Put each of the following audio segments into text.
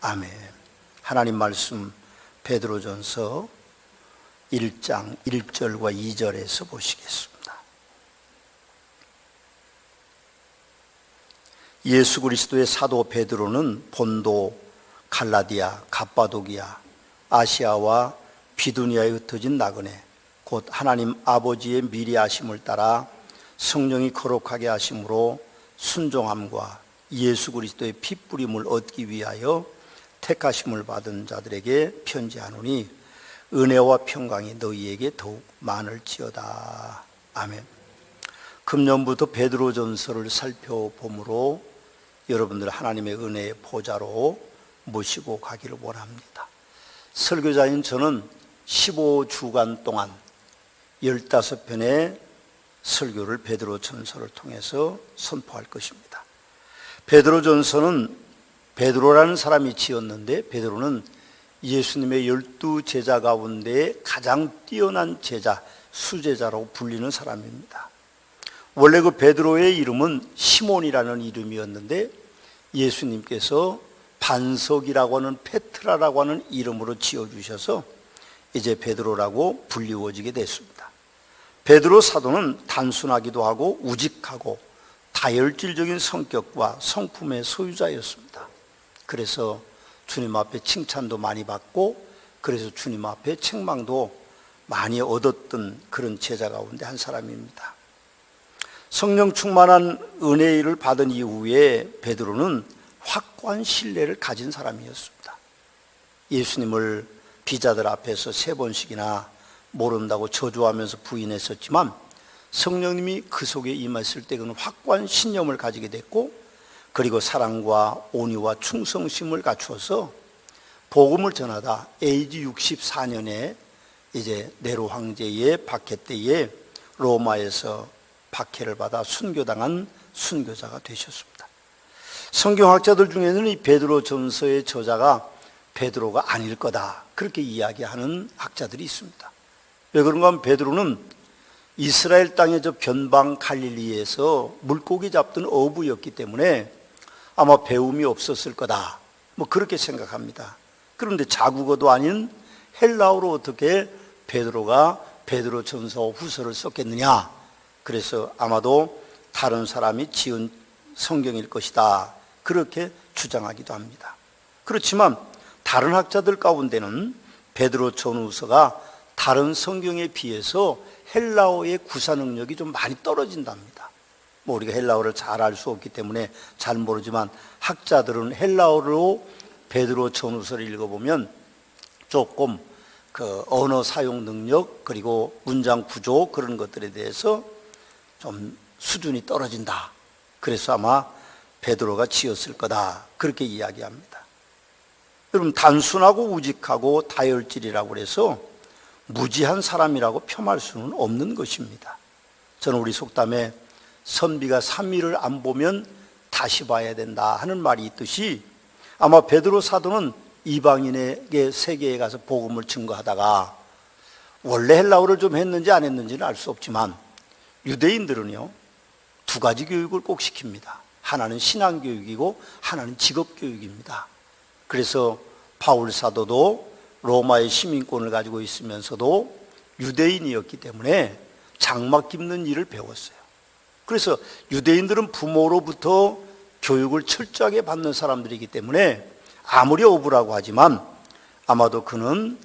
아멘. 하나님 말씀 베드로전서 1장 1절과 2절에서 보시겠습니다. 예수 그리스도의 사도 베드로는 본도, 갈라디아, 갑바도기아, 아시아와 비두니아에 흩어진 나그네 곧 하나님 아버지의 미리 아심을 따라 성령이 거룩하게 하심으로 순종함과 예수 그리스도의 핏부림을 얻기 위하여 택하심을 받은 자들에게 편지하노니 은혜와 평강이 너희에게 더욱 많을지어다. 아멘. 금년부터 베드로전서를 살펴보므로 여러분들 하나님의 은혜의 보좌로 모시고 가기를 원합니다. 설교자인 저는 15주간 동안 15편의 설교를 베드로전서를 통해서 선포할 것입니다. 베드로전서는 베드로라는 사람이 지었는데, 베드로는 예수님의 12제자 가운데 가장 뛰어난 제자, 수제자라고 불리는 사람입니다. 원래 그 베드로의 이름은 시몬이라는 이름이었는데 예수님께서 반석이라고 하는 페트라라고 하는 이름으로 지어주셔서 이제 베드로라고 불리워지게 됐습니다. 베드로 사도는 단순하기도 하고 우직하고 다혈질적인 성격과 성품의 소유자였습니다. 그래서 주님 앞에 칭찬도 많이 받고, 그래서 주님 앞에 책망도 많이 얻었던 그런 제자 가운데 한 사람입니다. 성령 충만한 은혜를 받은 이후에 베드로는 확고한 신뢰를 가진 사람이었습니다. 예수님을 비자들 앞에서 3번씩이나 모른다고 저주하면서 부인했었지만 성령님이 그 속에 임했을 때 그는 확고한 신념을 가지게 됐고, 그리고 사랑과 온유와 충성심을 갖추어서 복음을 전하다 AD 64년에 이제 네로 황제의 박해 때에 로마에서 박해를 받아 순교당한 순교자가 되셨습니다. 성경학자들 중에는 이 베드로전서의 저자가 베드로가 아닐 거다, 그렇게 이야기하는 학자들이 있습니다. 왜 그런가 하면 베드로는 이스라엘 땅의 저 변방 갈릴리에서 물고기 잡던 어부였기 때문에 아마 배움이 없었을 거다, 뭐 그렇게 생각합니다. 그런데 자국어도 아닌 헬라어로 어떻게 베드로가 베드로전서 후서를 썼겠느냐? 그래서 아마도 다른 사람이 지은 성경일 것이다, 그렇게 주장하기도 합니다. 그렇지만 다른 학자들 가운데는 베드로 전후서가 다른 성경에 비해서 헬라어의 구사 능력이 좀 많이 떨어진답니다. 뭐 우리가 헬라어를 잘 알 수 없기 때문에 잘 모르지만 학자들은 헬라어로 베드로 전후서를 읽어보면 조금 그 언어 사용 능력 그리고 문장 구조 그런 것들에 대해서 좀 수준이 떨어진다. 그래서 아마 베드로가 지었을 거다, 그렇게 이야기합니다. 여러분, 단순하고 우직하고 다혈질이라고 해서 무지한 사람이라고 폄할 수는 없는 것입니다. 저는 우리 속담에 선비가 3일을 안 보면 다시 봐야 된다 하는 말이 있듯이 아마 베드로 사도는 이방인에게 세계에 가서 복음을 증거하다가 원래 헬라어를 좀 했는지 안 했는지는 알 수 없지만 유대인들은요 2가지 교육을 꼭 시킵니다. 하나는 신앙교육이고 하나는 직업교육입니다. 그래서 바울 사도도 로마의 시민권을 가지고 있으면서도 유대인이었기 때문에 장막 깁는 일을 배웠어요. 그래서 유대인들은 부모로부터 교육을 철저하게 받는 사람들이기 때문에 아무리 어부라고 하지만 아마도 그는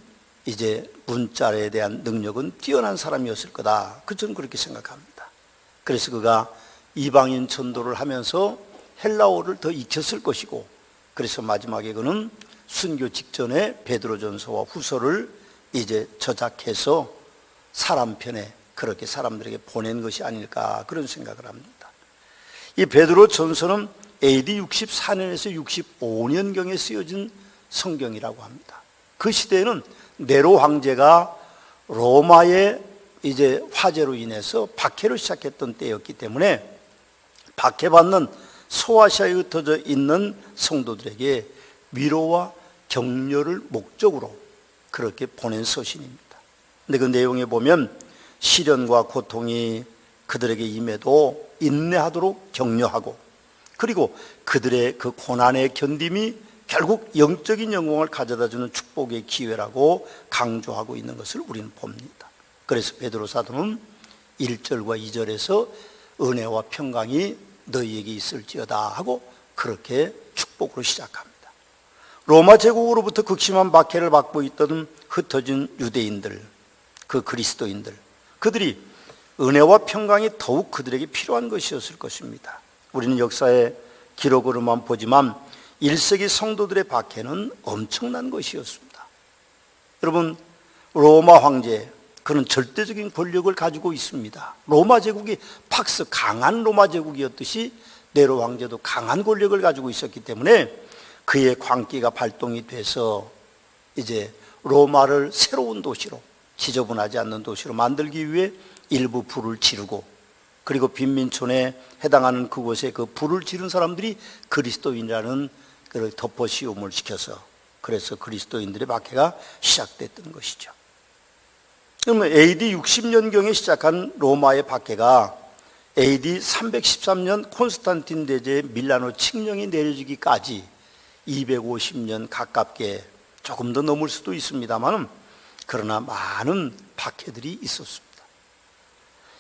이제 문자에 대한 능력은 뛰어난 사람이었을 거다, 저는 그렇게 생각합니다. 그래서 그가 이방인 전도를 하면서 헬라어를 더 익혔을 것이고, 그래서 마지막에 그는 순교 직전에 베드로전서와 후서를 이제 저작해서 사람 편에 그렇게 사람들에게 보낸 것이 아닐까, 그런 생각을 합니다. 이 베드로전서는 AD 64년에서 65년경에 쓰여진 성경이라고 합니다. 그 시대에는 네로 황제가 로마의 이제 화재로 인해서 박해를 시작했던 때였기 때문에 박해받는 소아시아에 흩어져 있는 성도들에게 위로와 격려를 목적으로 그렇게 보낸 서신입니다. 근데 그 내용에 보면 시련과 고통이 그들에게 임해도 인내하도록 격려하고, 그리고 그들의 그 고난의 견딤이 결국 영적인 영광을 가져다주는 축복의 기회라고 강조하고 있는 것을 우리는 봅니다. 그래서 베드로 사도는 1절과 2절에서 은혜와 평강이 너희에게 있을지어다 하고 그렇게 축복으로 시작합니다. 로마 제국으로부터 극심한 박해를 받고 있던 흩어진 유대인들, 그 그리스도인들, 그들이 은혜와 평강이 더욱 그들에게 필요한 것이었을 것입니다. 우리는 역사의 기록으로만 보지만 1세기 성도들의 박해는 엄청난 것이었습니다. 여러분, 로마 황제, 그는 절대적인 권력을 가지고 있습니다. 로마 제국이 팍스 강한 로마 제국이었듯이 네로 황제도 강한 권력을 가지고 있었기 때문에 그의 광기가 발동이 돼서 이제 로마를 새로운 도시로, 지저분하지 않는 도시로 만들기 위해 일부 불을 지르고, 그리고 빈민촌에 해당하는 그곳에 그 불을 지른 사람들이 그리스도인이라는 그 덮어씌움을 시켜서, 그래서 그리스도인들의 박해가 시작됐던 것이죠. 그러면 AD 60년경에 시작한 로마의 박해가 AD 313년 콘스탄틴 대제의 밀라노 칙령이 내려지기까지 250년 가깝게, 조금 더 넘을 수도 있습니다만, 그러나 많은 박해들이 있었습니다.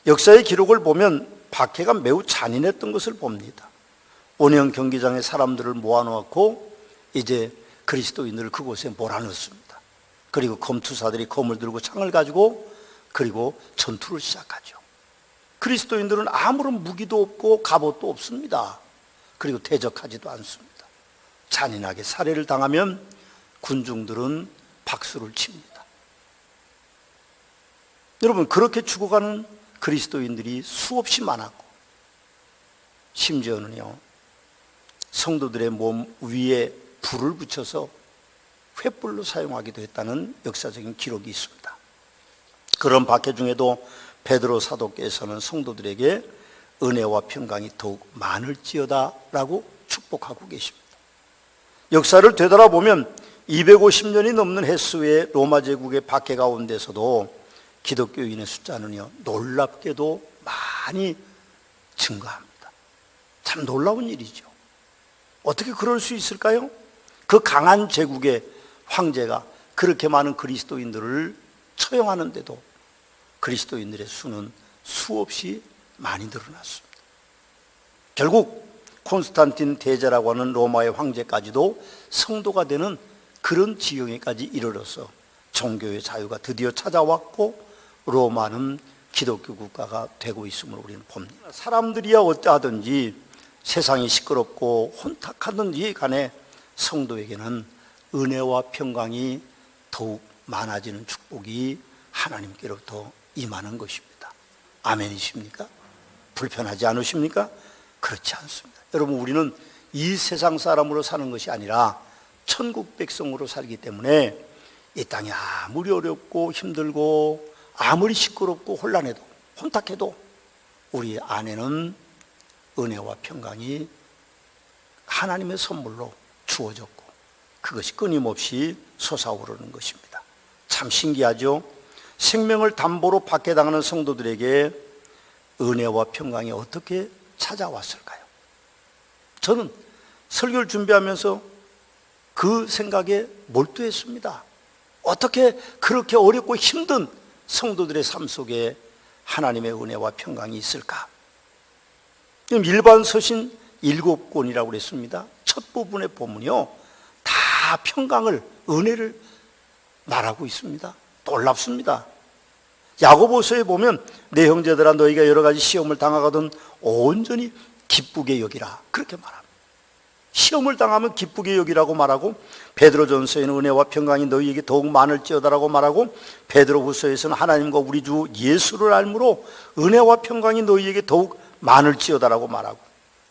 역사의 기록을 보면 박해가 매우 잔인했던 것을 봅니다. 원형 경기장에 사람들을 모아놓고 이제 그리스도인들을 그곳에 몰아넣습니다. 그리고 검투사들이 검을 들고 창을 가지고 그리고 전투를 시작하죠. 그리스도인들은 아무런 무기도 없고 갑옷도 없습니다. 그리고 대적하지도 않습니다. 잔인하게 살해를 당하면 군중들은 박수를 칩니다. 여러분, 그렇게 죽어가는 그리스도인들이 수없이 많았고, 심지어는요, 성도들의 몸 위에 불을 붙여서 횃불로 사용하기도 했다는 역사적인 기록이 있습니다. 그런 박해 중에도 베드로 사도께서는 성도들에게 은혜와 평강이 더욱 많을지어다 라고 축복하고 계십니다. 역사를 되돌아보면 250년이 넘는 횟수의 로마 제국의 박해 가운데서도 기독교인의 숫자는요, 놀랍게도 많이 증가합니다. 참 놀라운 일이죠. 어떻게 그럴 수 있을까요? 그 강한 제국의 황제가 그렇게 많은 그리스도인들을 처형하는데도 그리스도인들의 수는 수없이 많이 늘어났습니다. 결국 콘스탄틴 대제라고 하는 로마의 황제까지도 성도가 되는 그런 지경에까지 이르러서 종교의 자유가 드디어 찾아왔고 로마는 기독교 국가가 되고 있음을 우리는 봅니다. 사람들이야 어떠하든지, 세상이 시끄럽고 혼탁하든지 간에 성도에게는 은혜와 평강이 더욱 많아지는 축복이 하나님께로부터 임하는 것입니다. 아멘이십니까? 불편하지 않으십니까? 그렇지 않습니다. 여러분, 우리는 이 세상 사람으로 사는 것이 아니라 천국 백성으로 살기 때문에 이 땅이 아무리 어렵고 힘들고 아무리 시끄럽고 혼란해도 혼탁해도 우리 안에는 은혜와 평강이 하나님의 선물로 주어졌고 그것이 끊임없이 솟아오르는 것입니다. 참 신기하죠? 생명을 담보로 박해당하는 성도들에게 은혜와 평강이 어떻게 찾아왔을까요? 저는 설교를 준비하면서 그 생각에 몰두했습니다. 어떻게 그렇게 어렵고 힘든 성도들의 삶 속에 하나님의 은혜와 평강이 있을까? 일반 서신 7권이라고 그랬습니다. 첫 부분의 본문이요, 다 평강을, 은혜를 말하고 있습니다. 놀랍습니다. 야고보서에 보면 내 형제들아 너희가 여러 가지 시험을 당하거든 온전히 기쁘게 여기라, 그렇게 말합니다. 시험을 당하면 기쁘게 여기라고 말하고, 베드로전서에는 은혜와 평강이 너희에게 더욱 많을지어다라고 말하고, 베드로후서에서는 하나님과 우리 주 예수를 알므로 은혜와 평강이 너희에게 더욱 많을지어다라고 말하고,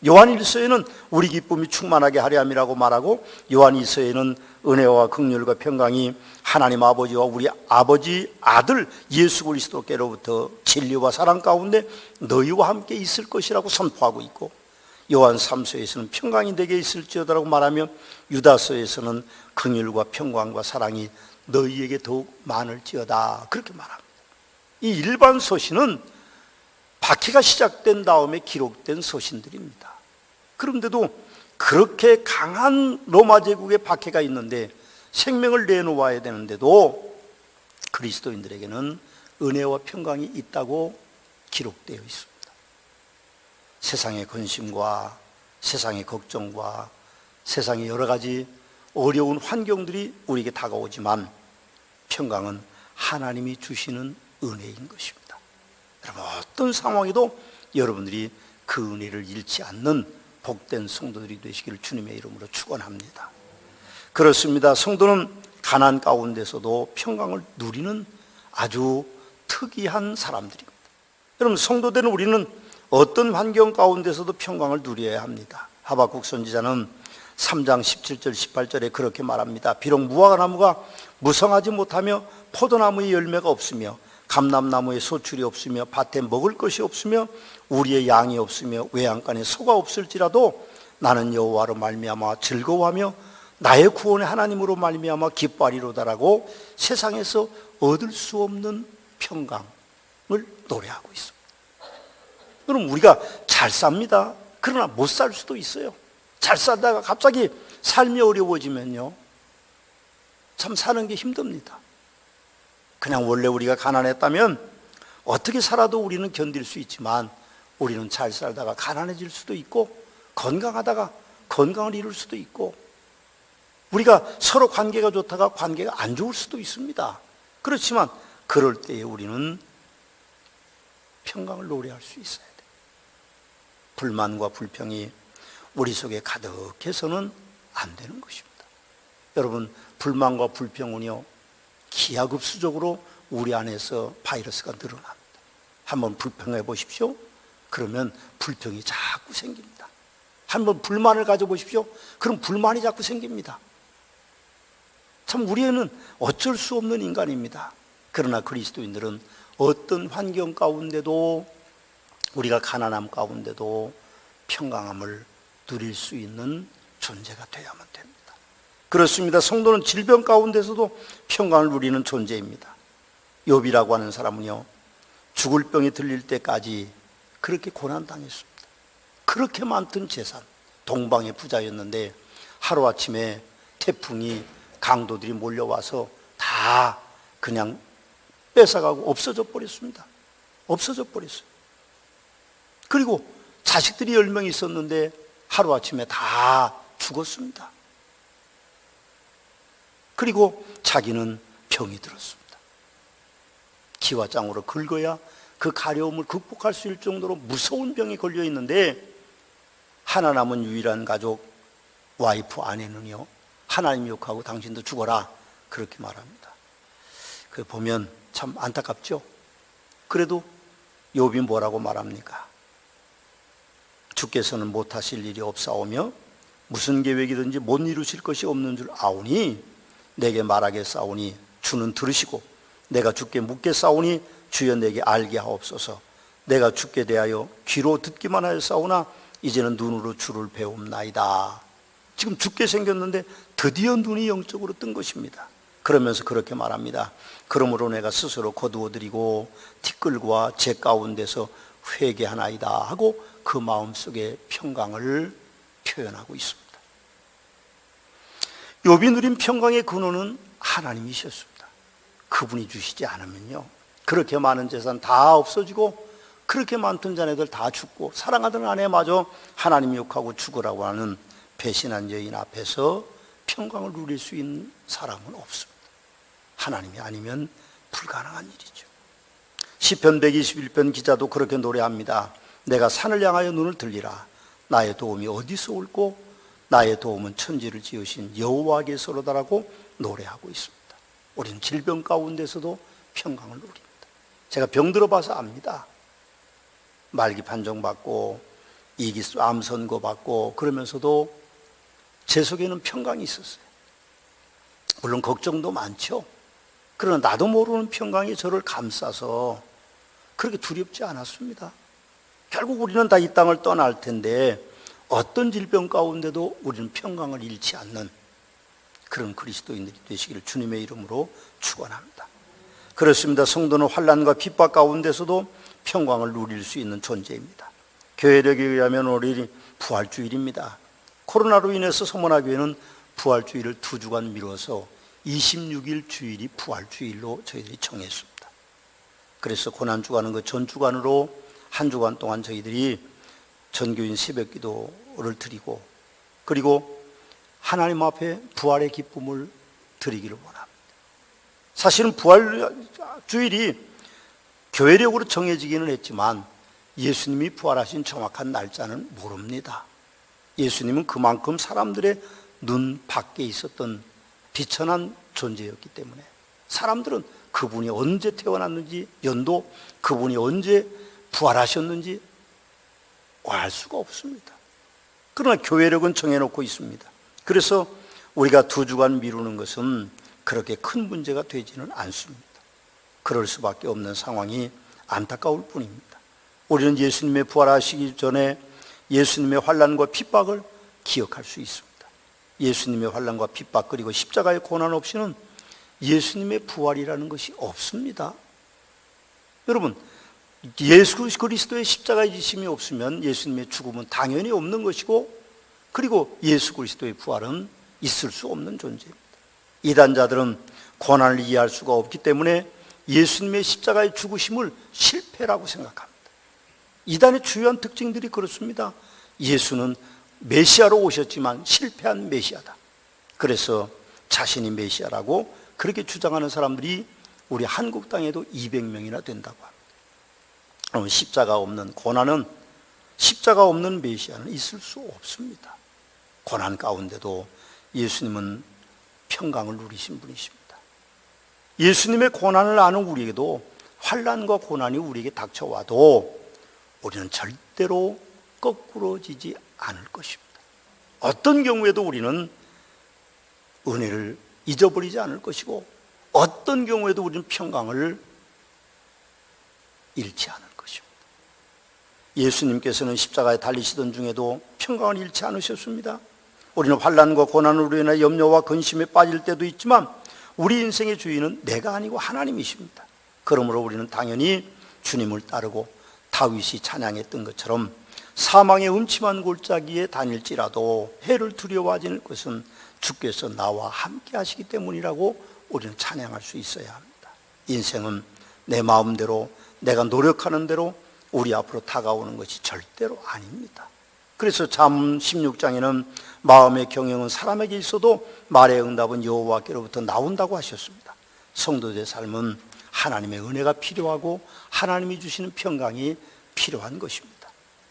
요한일서에는 우리 기쁨이 충만하게 하려 함이라고 말하고, 요한이서에는 은혜와 긍휼과 평강이 하나님 아버지와 우리 아버지 아들 예수 그리스도께로부터 진리와 사랑 가운데 너희와 함께 있을 것이라고 선포하고 있고, 요한 3서에서는 평강이 내게 있을지어다라고 말하며, 유다서에서는 긍휼과 평강과 사랑이 너희에게 더욱 많을지어다, 그렇게 말합니다. 이 일반 서신은 박해가 시작된 다음에 기록된 서신들입니다. 그런데도 그렇게 강한 로마 제국의 박해가 있는데 생명을 내놓아야 되는데도 그리스도인들에게는 은혜와 평강이 있다고 기록되어 있습니다. 세상의 근심과 세상의 걱정과 세상의 여러 가지 어려운 환경들이 우리에게 다가오지만 평강은 하나님이 주시는 은혜인 것입니다. 여러분, 어떤 상황에도 여러분들이 그 은혜를 잃지 않는 복된 성도들이 되시기를 주님의 이름으로 축원합니다. 그렇습니다. 성도는 가난 가운데서도 평강을 누리는 아주 특이한 사람들입니다. 여러분, 성도들은 우리는 어떤 환경 가운데서도 평강을 누려야 합니다. 하박국 선지자는 3장 17절 18절에 그렇게 말합니다. 비록 무화과나무가 무성하지 못하며 포도나무의 열매가 없으며 감람나무에 소출이 없으며 밭에 먹을 것이 없으며 우리의 양이 없으며 외양간에 소가 없을지라도 나는 여호와로 말미암아 즐거워하며 나의 구원의 하나님으로 말미암아 기뻐하리로다라고 세상에서 얻을 수 없는 평강을 노래하고 있습니다. 그럼 우리가 잘 삽니다. 그러나 못 살 수도 있어요. 잘 살다가 갑자기 삶이 어려워지면요, 참 사는 게 힘듭니다. 그냥 원래 우리가 가난했다면 어떻게 살아도 우리는 견딜 수 있지만 우리는 잘 살다가 가난해질 수도 있고 건강하다가 건강을 잃을 수도 있고 우리가 서로 관계가 좋다가 관계가 안 좋을 수도 있습니다. 그렇지만 그럴 때에 우리는 평강을 노래할 수 있어야 돼요. 불만과 불평이 우리 속에 가득해서는 안 되는 것입니다. 여러분, 불만과 불평은요, 기하급수적으로 우리 안에서 바이러스가 늘어납니다. 한번 불평해 보십시오. 그러면 불평이 자꾸 생깁니다. 한번 불만을 가져보십시오. 그럼 불만이 자꾸 생깁니다. 참 우리는 어쩔 수 없는 인간입니다. 그러나 그리스도인들은 어떤 환경 가운데도 우리가 가난함 가운데도 평강함을 누릴 수 있는 존재가 되어야만 됩니다. 그렇습니다. 성도는 질병 가운데서도 평강을 누리는 존재입니다. 욥이라고 하는 사람은요, 죽을 병이 들릴 때까지 그렇게 고난당했습니다. 그렇게 많던 재산, 동방의 부자였는데 하루아침에 태풍이 강도들이 몰려와서 다 그냥 뺏어가고 없어져 버렸습니다. 없어져 버렸어요. 그리고 자식들이 10명 있었는데 하루아침에 다 죽었습니다. 그리고 자기는 병이 들었습니다. 기와장으로 긁어야 그 가려움을 극복할 수 있을 정도로 무서운 병이 걸려 있는데 하나 남은 유일한 가족 와이프 아내는요, 하나님 욕하고 당신도 죽어라 그렇게 말합니다. 그 보면 참 안타깝죠. 그래도 욥이 뭐라고 말합니까? 주께서는 못하실 일이 없사오며 무슨 계획이든지 못 이루실 것이 없는 줄 아오니 내게 말하겠사오니 주는 들으시고 내가 주께 묻겠사오니 주여 내게 알게 하옵소서. 내가 주께 대하여 귀로 듣기만 하였사오나 이제는 눈으로 주를 배움나이다. 지금 죽게 생겼는데 드디어 눈이 영적으로 뜬 것입니다. 그러면서 그렇게 말합니다. 그러므로 내가 스스로 거두어드리고 티끌과 제 가운데서 회개하나이다 하고 그 마음속에 평강을 표현하고 있습니다. 욥이 누린 평강의 근원은 하나님이셨습니다. 그분이 주시지 않으면요, 그렇게 많은 재산 다 없어지고 그렇게 많던 자네들 다 죽고 사랑하던 아내마저 하나님 욕하고 죽으라고 하는 배신한 여인 앞에서 평강을 누릴 수 있는 사람은 없습니다. 하나님이 아니면 불가능한 일이죠. 시편 121편 기자도 그렇게 노래합니다. 내가 산을 향하여 눈을 들리라. 나의 도움이 어디서 올고 나의 도움은 천지를 지으신 여호와께서로다라고 노래하고 있습니다. 우리는 질병 가운데서도 평강을 누립니다. 제가 병들어 봐서 압니다. 말기 판정받고 이기수 암 선고 받고 그러면서도 제 속에는 평강이 있었어요. 물론 걱정도 많죠. 그러나 나도 모르는 평강이 저를 감싸서 그렇게 두렵지 않았습니다. 결국 우리는 다 이 땅을 떠날 텐데 어떤 질병 가운데도 우리는 평강을 잃지 않는 그런 그리스도인들이 되시기를 주님의 이름으로 축원합니다. 그렇습니다. 성도는 환난과 핍박 가운데서도 평강을 누릴 수 있는 존재입니다. 교회력에 의하면 오늘이 부활주일입니다. 코로나로 인해서 서문화교회는 부활주일을 2주간 미뤄서 26일 주일이 부활주일로 저희들이 정했습니다. 그래서 고난주간은 그 전주간으로 한 주간 동안 저희들이 전교인 새벽기도를 드리고, 그리고 하나님 앞에 부활의 기쁨을 드리기를 원합니다. 사실은 부활주일이 교회력으로 정해지기는 했지만 예수님이 부활하신 정확한 날짜는 모릅니다. 예수님은 그만큼 사람들의 눈 밖에 있었던 비천한 존재였기 때문에 사람들은 그분이 언제 태어났는지, 연도 그분이 언제 부활하셨는지 알 수가 없습니다. 그러나 교회력은 정해놓고 있습니다. 그래서 우리가 2주간 미루는 것은 그렇게 큰 문제가 되지는 않습니다. 그럴 수밖에 없는 상황이 안타까울 뿐입니다. 우리는 예수님의 부활하시기 전에 예수님의 환난과 핍박을 기억할 수 있습니다. 예수님의 환난과 핍박 그리고 십자가의 고난 없이는 예수님의 부활이라는 것이 없습니다. 여러분, 예수 그리스도의 십자가의 지심이 없으면 예수님의 죽음은 당연히 없는 것이고, 그리고 예수 그리스도의 부활은 있을 수 없는 존재입니다. 이단자들은 고난을 이해할 수가 없기 때문에 예수님의 십자가의 죽으심을 실패라고 생각합니다. 이단의 주요한 특징들이 그렇습니다. 예수는 메시아로 오셨지만 실패한 메시아다. 그래서 자신이 메시아라고 그렇게 주장하는 사람들이 우리 한국 땅에도 200명이나 된다고 합니다. 그럼 십자가 없는 고난은, 십자가 없는 메시아는 있을 수 없습니다. 고난 가운데도 예수님은 평강을 누리신 분이십니다. 예수님의 고난을 아는 우리에게도 환난과 고난이 우리에게 닥쳐와도 우리는 절대로 거꾸러지지 않을 것입니다. 어떤 경우에도 우리는 은혜를 잊어버리지 않을 것이고, 어떤 경우에도 우리는 평강을 잃지 않을 것입니다. 예수님께서는 십자가에 달리시던 중에도 평강을 잃지 않으셨습니다. 우리는 환난과 고난으로 인해 염려와 근심에 빠질 때도 있지만 우리 인생의 주인은 내가 아니고 하나님이십니다. 그러므로 우리는 당연히 주님을 따르고 다윗이 찬양했던 것처럼 사망의 음침한 골짜기에 다닐지라도 해를 두려워하지 않을 것은 주께서 나와 함께 하시기 때문이라고 우리는 찬양할 수 있어야 합니다. 인생은 내 마음대로, 내가 노력하는 대로 우리 앞으로 다가오는 것이 절대로 아닙니다. 그래서 잠 16장에는 마음의 경영은 사람에게 있어도 말의 응답은 여호와께로부터 나온다고 하셨습니다. 성도들의 삶은 하나님의 은혜가 필요하고 하나님이 주시는 평강이 필요한 것입니다.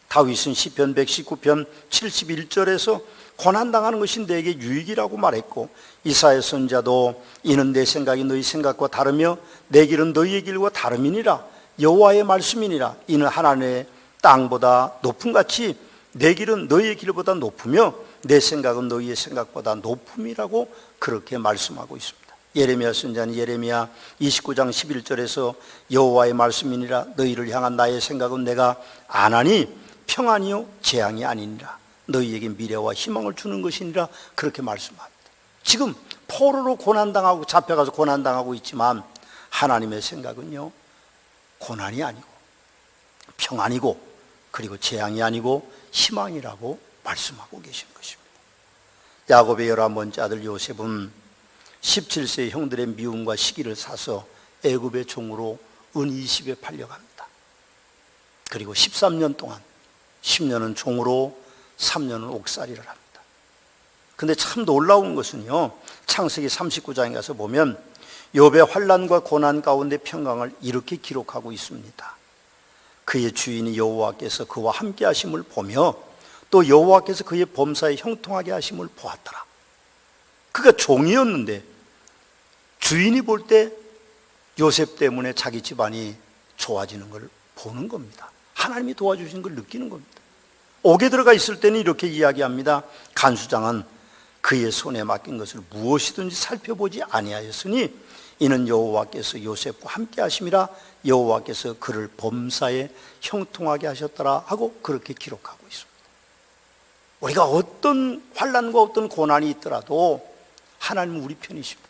다윗은 시편 119편 71절에서 고난당하는 것이 내게 유익이라고 말했고, 이사야 선지자도 이는 내 생각이 너희 생각과 다르며 내 길은 너희의 길과 다름이니라. 여호와의 말씀이니라. 이는 하나님의 땅보다 높음 같이 내 길은 너희의 길보다 높으며 내 생각은 너희의 생각보다 높음이라고 그렇게 말씀하고 있습니다. 예레미야 선지자는 예레미야 29장 11절에서 여호와의 말씀이니라. 너희를 향한 나의 생각은 내가 안하니 평안이요 재앙이 아니니라. 너희에게 미래와 희망을 주는 것이니라. 그렇게 말씀합니다. 지금 포로로 고난당하고 잡혀가서 고난당하고 있지만 하나님의 생각은요, 고난이 아니고 평안이고 그리고 재앙이 아니고 희망이라고 말씀하고 계신 것입니다. 야곱의 11번째 아들 요셉은 17세의 형들의 미움과 시기를 사서 애굽의 종으로 은 20에 팔려갑니다. 그리고 13년 동안 10년은 종으로 3년은 옥살이를 합니다. 근데 참 놀라운 것은요, 창세기 39장에 가서 보면 욥의 환난과 고난 가운데 평강을 이렇게 기록하고 있습니다. 그의 주인이 여호와께서 그와 함께 하심을 보며 또 여호와께서 그의 범사에 형통하게 하심을 보았더라. 그가 종이었는데 주인이 볼 때 요셉 때문에 자기 집안이 좋아지는 걸 보는 겁니다. 하나님이 도와주신 걸 느끼는 겁니다. 옥에 들어가 있을 때는 이렇게 이야기합니다. 간수장은 그의 손에 맡긴 것을 무엇이든지 살펴보지 아니하였으니 이는 여호와께서 요셉과 함께 하심이라. 여호와께서 그를 범사에 형통하게 하셨더라 하고 그렇게 기록하고 있습니다. 우리가 어떤 환난과 어떤 고난이 있더라도 하나님은 우리 편이십니다.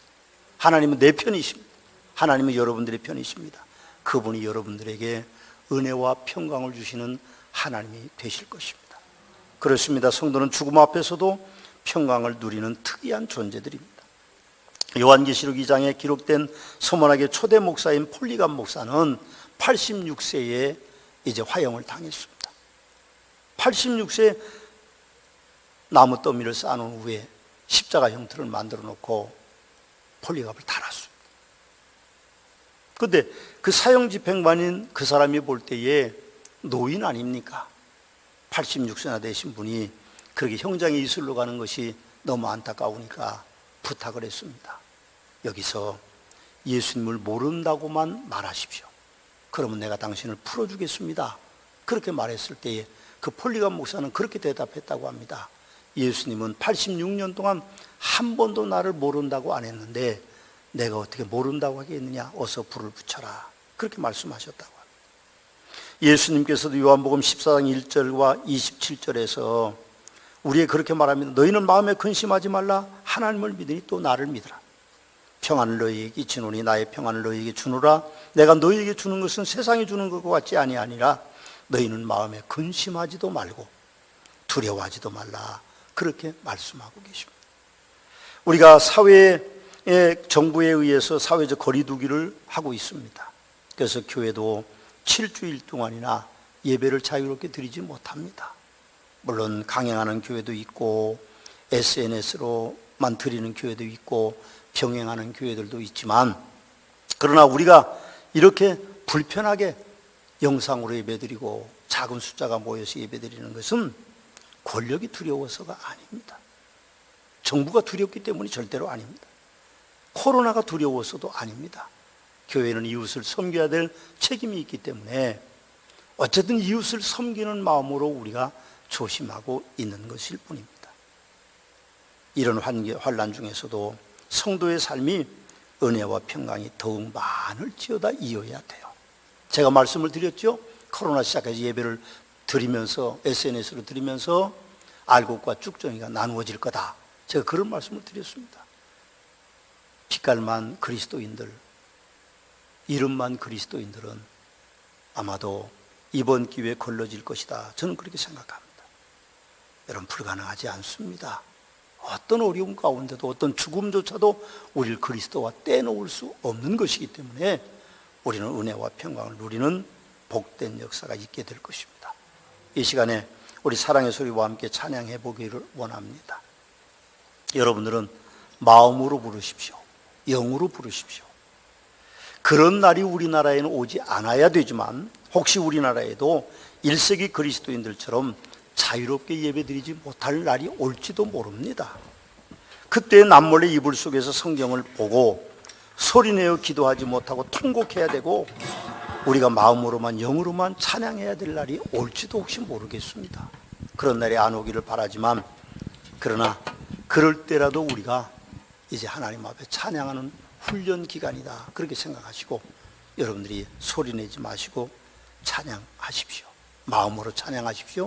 하나님은 내 편이십니다. 하나님은 여러분들의 편이십니다. 그분이 여러분들에게 은혜와 평강을 주시는 하나님이 되실 것입니다. 그렇습니다. 성도는 죽음 앞에서도 평강을 누리는 특이한 존재들입니다. 요한계시록 2장에 기록된 서머나게 초대 목사인 폴리감 목사는 86세에 이제 화형을 당했습니다. 86세 나무 더미를 쌓아놓은 후에 십자가 형태를 만들어 놓고 폴리갑을 달았습니다. 그런데 그 사형 집행관인 그 사람이 볼 때에 노인 아닙니까? 86세나 되신 분이 그렇게 형장에 이슬로 가는 것이 너무 안타까우니까 부탁을 했습니다. 여기서 예수님을 모른다고만 말하십시오. 그러면 내가 당신을 풀어주겠습니다. 그렇게 말했을 때에 그 폴리감 목사는 그렇게 대답했다고 합니다. 예수님은 86년 동안 한 번도 나를 모른다고 안 했는데 내가 어떻게 모른다고 하겠느냐. 어서 불을 붙여라. 그렇게 말씀하셨다고 합니다. 예수님께서도 요한복음 14장 1절과 27절에서 우리에게 그렇게 말합니다. 너희는 마음에 근심하지 말라. 하나님을 믿으니 또 나를 믿으라. 평안을 너희에게 주노니 나의 평안을 너희에게 주노라. 내가 너희에게 주는 것은 세상이 주는 것과 같지 아니하니라. 너희는 마음에 근심하지도 말고 두려워하지도 말라. 그렇게 말씀하고 계십니다. 우리가 사회의 정부에 의해서 사회적 거리두기를 하고 있습니다. 그래서 교회도 7주일 동안이나 예배를 자유롭게 드리지 못합니다. 물론 강행하는 교회도 있고 SNS로만 드리는 교회도 있고 병행하는 교회들도 있지만, 그러나 우리가 이렇게 불편하게 영상으로 예배드리고 작은 숫자가 모여서 예배드리는 것은 권력이 두려워서가 아닙니다. 정부가 두렵기 때문이 절대로 아닙니다. 코로나가 두려워서도 아닙니다. 교회는 이웃을 섬겨야 될 책임이 있기 때문에 어쨌든 이웃을 섬기는 마음으로 우리가 조심하고 있는 것일 뿐입니다. 이런 환난 중에서도 성도의 삶이 은혜와 평강이 더욱 많을지어다 이어야 돼요. 제가 말씀을 드렸죠. 코로나 시작해서 예배를 드리면서 SNS로 드리면서 알곡과 쭉정이가 나누어질 거다. 제가 그런 말씀을 드렸습니다. 빛깔만 그리스도인들, 이름만 그리스도인들은 아마도 이번 기회에 걸러질 것이다. 저는 그렇게 생각합니다. 여러분, 불가능하지 않습니다. 어떤 어려움 가운데도 어떤 죽음조차도 우리를 그리스도와 떼놓을 수 없는 것이기 때문에 우리는 은혜와 평강을 누리는 복된 역사가 있게 될 것입니다. 이 시간에 우리 사랑의 소리와 함께 찬양해 보기를 원합니다. 여러분들은 마음으로 부르십시오. 영으로 부르십시오. 그런 날이 우리나라에는 오지 않아야 되지만 혹시 우리나라에도 1세기 그리스도인들처럼 자유롭게 예배드리지 못할 날이 올지도 모릅니다. 그때 남몰래 이불 속에서 성경을 보고 소리내어 기도하지 못하고 통곡해야 되고 우리가 마음으로만 영으로만 찬양해야 될 날이 올지도 혹시 모르겠습니다. 그런 날이 안 오기를 바라지만, 그러나 그럴 때라도 우리가 이제 하나님 앞에 찬양하는 훈련 기간이다. 그렇게 생각하시고 여러분들이 소리내지 마시고 찬양하십시오. 마음으로 찬양하십시오.